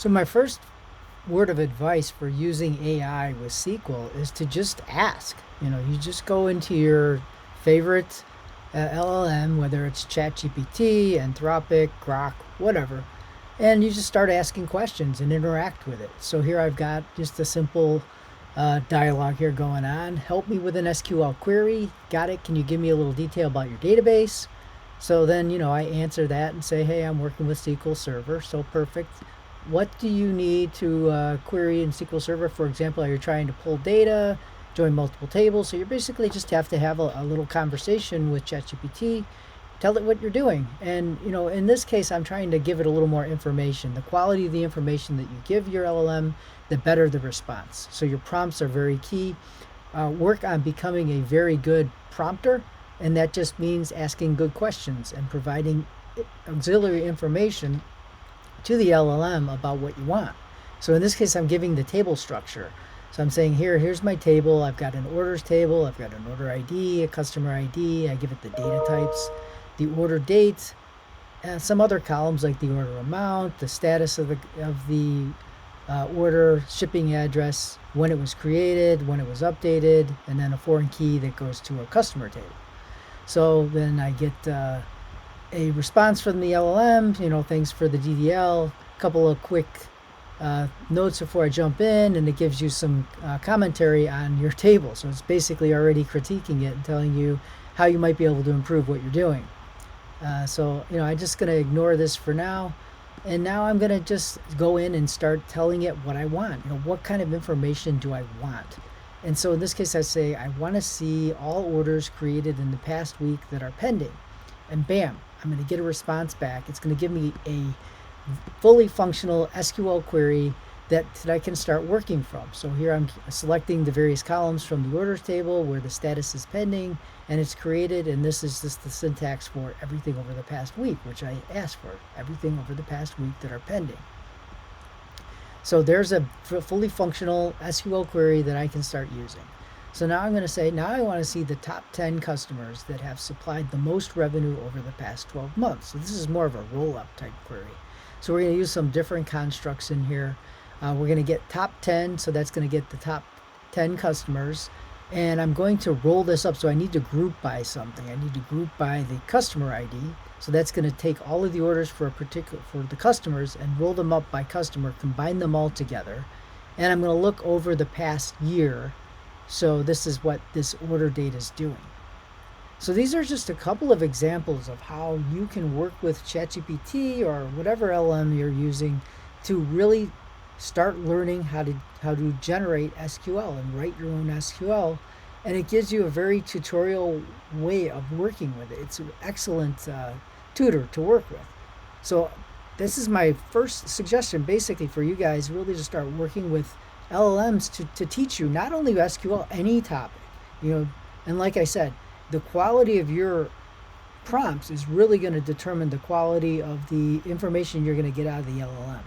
So my first word of advice for using AI with SQL is to just ask. You just go into your favorite LLM, whether it's ChatGPT, Anthropic, Grok, whatever, and you just start asking questions and interact with it. So here I've got just a simple dialogue here going on. Help me with an SQL query. Got it? Can you give me a little detail about your database? So then, I answer that and say, hey, I'm working with SQL Server. So perfect. What do you need to query in SQL Server? For example, are you trying to pull data, join multiple tables? So you basically just have to have a little conversation with ChatGPT, tell it what you're doing. And, in this case, I'm trying to give it a little more information. The quality of the information that you give your LLM, the better the response. So your prompts are very key. Work on becoming a very good prompter, and that just means asking good questions and providing auxiliary information to the LLM about what you want. So in this case, I'm giving the table structure. So I'm saying here's my table. I've got an orders table. I've got an order ID, a customer ID. I give it the data types, the order date, and some other columns like the order amount, the status of the order, shipping address, when it was created, when it was updated, and then a foreign key that goes to a customer table. So then I get a response from the LLM, thanks for the DDL, a couple of quick notes before I jump in, and it gives you some commentary on your table. So it's basically already critiquing it and telling you how you might be able to improve what you're doing. So I'm just going to ignore this for now. And now I'm going to just go in and start telling it what I want. What kind of information do I want? And so in this case, I say, I want to see all orders created in the past week that are pending. And bam, I'm going to get a response back. It's going to give me a fully functional SQL query that I can start working from. So here I'm selecting the various columns from the orders table where the status is pending and it's created, and this is just the syntax for everything over the past week, which I asked for, everything over the past week that are pending. So there's a fully functional SQL query that I can start using. So now I'm going to say, now I want to see the top 10 customers that have supplied the most revenue over the past 12 months. So this is more of a roll-up type query. So we're going to use some different constructs in here. We're going to get top 10, so that's going to get the top 10 customers. And I'm going to roll this up, so I need to group by something. I need to group by the customer ID. So that's going to take all of the orders for the customers and roll them up by customer, combine them all together. And I'm going to look over the past year. So this is what this order date is doing. So these are just a couple of examples of how you can work with ChatGPT or whatever LM you're using to really start learning how to generate SQL and write your own SQL. And it gives you a very tutorial way of working with it. It's an excellent tutor to work with. So this is my first suggestion basically for you guys really to start working with LLMs to teach you not only SQL, any topic. And like I said, the quality of your prompts is really going to determine the quality of the information you're going to get out of the LLM.